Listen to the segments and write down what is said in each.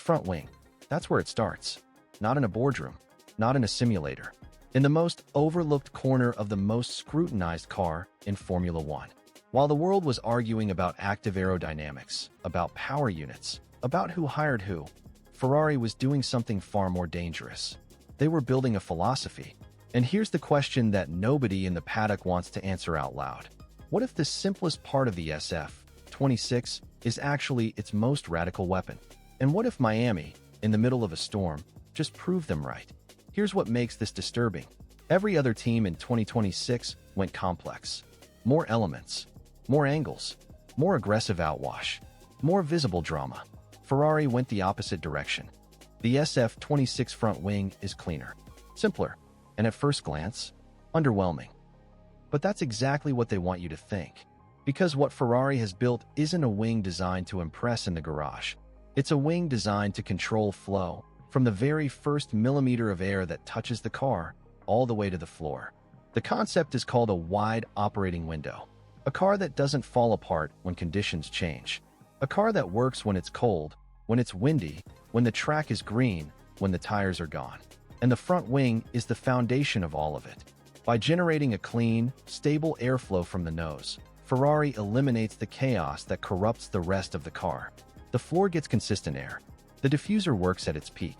front wing. That's where it starts. Not in a boardroom, not in a simulator. In the most overlooked corner of the most scrutinized car in Formula One. While the world was arguing about active aerodynamics, about power units, about who hired who, Ferrari was doing something far more dangerous. They were building a philosophy. And here's the question that nobody in the paddock wants to answer out loud. What if the simplest part of the SF-26 is actually its most radical weapon? And what if Miami, in the middle of a storm, just proved them right? Here's what makes this disturbing. Every other team in 2026 went complex. More elements, more angles, more aggressive outwash, more visible drama. Ferrari went the opposite direction. The SF-26 front wing is cleaner, simpler, and at first glance, underwhelming. But that's exactly what they want you to think. Because what Ferrari has built isn't a wing designed to impress in the garage. It's a wing designed to control flow, from the very first millimeter of air that touches the car, all the way to the floor. The concept is called a wide operating window. A car that doesn't fall apart when conditions change. A car that works when it's cold, when it's windy, when the track is green, when the tires are gone. And the front wing is the foundation of all of it. By generating a clean, stable airflow from the nose, Ferrari eliminates the chaos that corrupts the rest of the car. The floor gets consistent air. The diffuser works at its peak.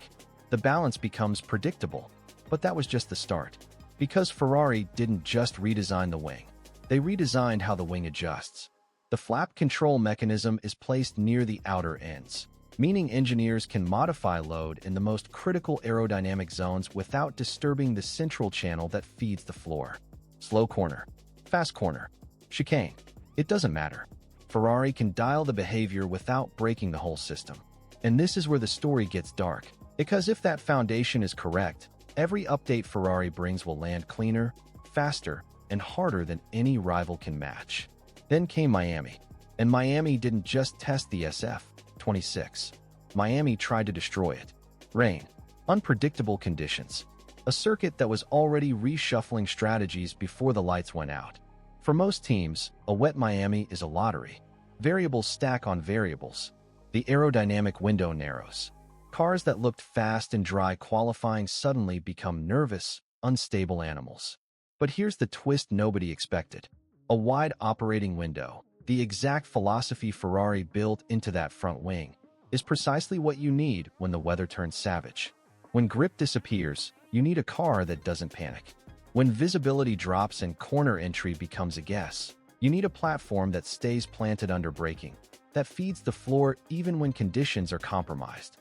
The balance becomes predictable. But that was just the start. Because Ferrari didn't just redesign the wing. They redesigned how the wing adjusts. The flap control mechanism is placed near the outer ends, meaning engineers can modify load in the most critical aerodynamic zones without disturbing the central channel that feeds the floor. Slow corner, fast corner, chicane. It doesn't matter. Ferrari can dial the behavior without breaking the whole system. And this is where the story gets dark. Because if that foundation is correct, every update Ferrari brings will land cleaner, faster, and harder than any rival can match. Then came Miami. And Miami didn't just test the SF-26. Miami tried to destroy it. Rain, unpredictable conditions, a circuit that was already reshuffling strategies before the lights went out. For most teams, a wet Miami is a lottery. Variables stack on variables. The aerodynamic window narrows. Cars that looked fast and dry qualifying suddenly become nervous, unstable animals. But here's the twist nobody expected. A wide operating window, the exact philosophy Ferrari built into that front wing, is precisely what you need when the weather turns savage. When grip disappears, you need a car that doesn't panic. When visibility drops and corner entry becomes a guess, you need a platform that stays planted under braking, that feeds the floor even when conditions are compromised.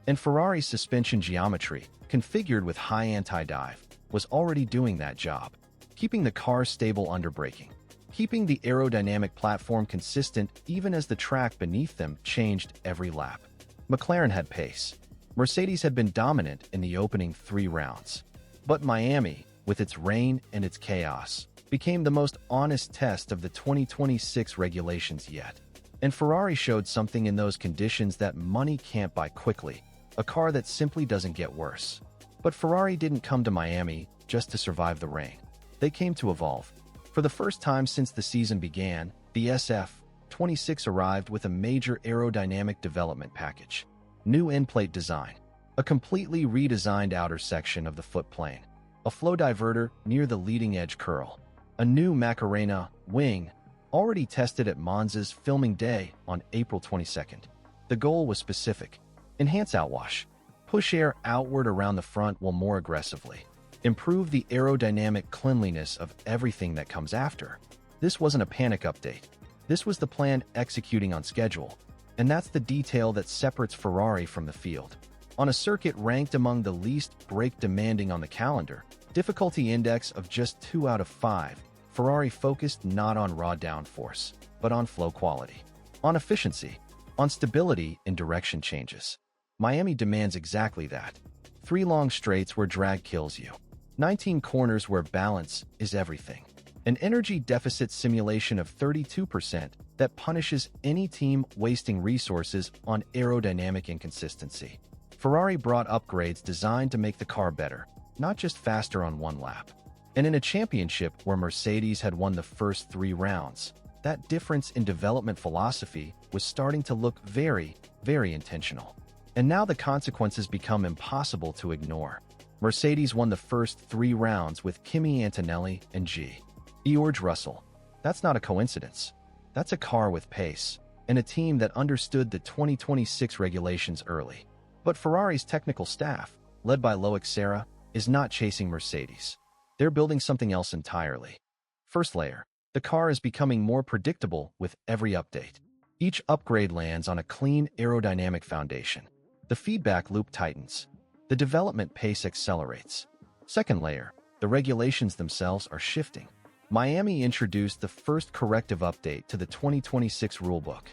And Ferrari's suspension geometry, configured with high anti-dive, was already doing that job, keeping the car stable under braking, keeping the aerodynamic platform consistent even as the track beneath them changed every lap. McLaren had pace. Mercedes had been dominant in the opening 3 rounds. But Miami, with its rain and its chaos, became the most honest test of the 2026 regulations yet. And Ferrari showed something in those conditions that money can't buy quickly, a car that simply doesn't get worse. But Ferrari didn't come to Miami just to survive the rain. They came to evolve. For the first time since the season began, the SF-26 arrived with a major aerodynamic development package. New end-plate design, a completely redesigned outer section of the footplane, a flow diverter near the leading-edge curl, a new Macarena wing, already tested at Monza's filming day on April 22nd. The goal was specific. Enhance outwash. Push air outward around the front wheel more aggressively. Improve the aerodynamic cleanliness of everything that comes after. This wasn't a panic update. This was the plan executing on schedule. And that's the detail that separates Ferrari from the field. On a circuit ranked among the least brake-demanding on the calendar, difficulty index of just 2 out of 5, Ferrari focused not on raw downforce, but on flow quality, on efficiency, on stability in direction changes. Miami demands exactly that. 3 long straights where drag kills you. 19 corners where balance is everything. An energy deficit simulation of 32% that punishes any team wasting resources on aerodynamic inconsistency. Ferrari brought upgrades designed to make the car better, not just faster on one lap. And in a championship where Mercedes had won the first 3 rounds, that difference in development philosophy was starting to look very, very intentional. And now the consequences become impossible to ignore. Mercedes won the first 3 rounds with Kimi Antonelli and George Russell. That's not a coincidence. That's a car with pace, and a team that understood the 2026 regulations early. But Ferrari's technical staff, led by Loic Serra, is not chasing Mercedes. They're building something else entirely. First layer. The car is becoming more predictable with every update. Each upgrade lands on a clean aerodynamic foundation. The feedback loop tightens. The development pace accelerates. Second layer. The regulations themselves are shifting. Miami introduced the first corrective update to the 2026 rulebook.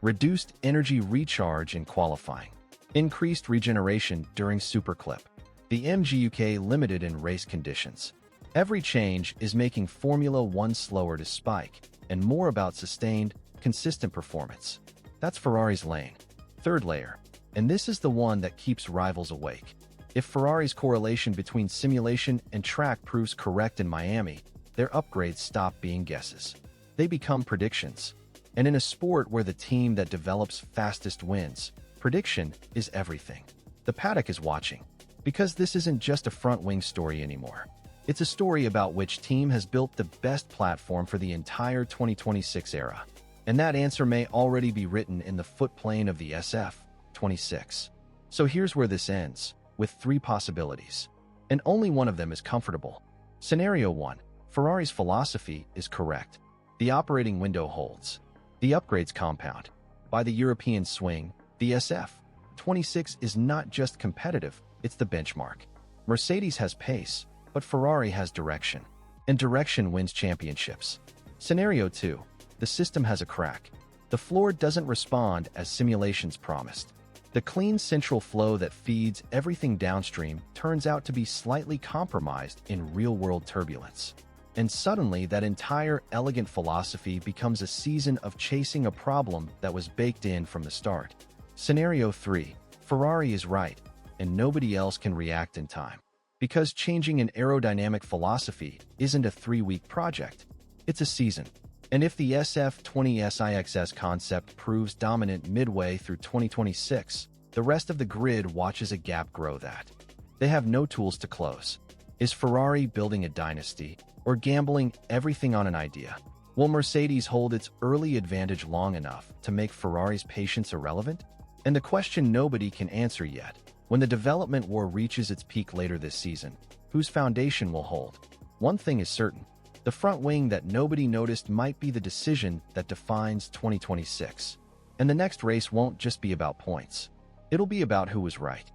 Reduced energy recharge in qualifying. Increased regeneration during Superclip. The MG UK limited in race conditions. Every change is making Formula One slower to spike, and more about sustained, consistent performance. That's Ferrari's lane. Third layer. And this is the one that keeps rivals awake. If Ferrari's correlation between simulation and track proves correct in Miami, their upgrades stop being guesses. They become predictions. And in a sport where the team that develops fastest wins, prediction is everything. The paddock is watching. Because this isn't just a front-wing story anymore. It's a story about which team has built the best platform for the entire 2026 era. And that answer may already be written in the footplane of the SF-26. So here's where this ends, with 3 possibilities. And only one of them is comfortable. Scenario 1. Ferrari's philosophy is correct. The operating window holds. The upgrades compound. By the European swing, the SF-26 is not just competitive, it's the benchmark. Mercedes has pace, but Ferrari has direction. And direction wins championships. Scenario 2. The system has a crack. The floor doesn't respond as simulations promised. The clean central flow that feeds everything downstream turns out to be slightly compromised in real-world turbulence. And suddenly, that entire elegant philosophy becomes a season of chasing a problem that was baked in from the start. Scenario 3. Ferrari is right, and nobody else can react in time. Because changing an aerodynamic philosophy isn't a 3-week project. It's a season. And if the SF-26 concept proves dominant midway through 2026, the rest of the grid watches a gap grow that. They have no tools to close. Is Ferrari building a dynasty, or gambling everything on an idea? Will Mercedes hold its early advantage long enough to make Ferrari's patience irrelevant? And the question nobody can answer yet. When the development war reaches its peak later this season, whose foundation will hold? One thing is certain. The front wing that nobody noticed might be the decision that defines 2026. And the next race won't just be about points. It'll be about who was right.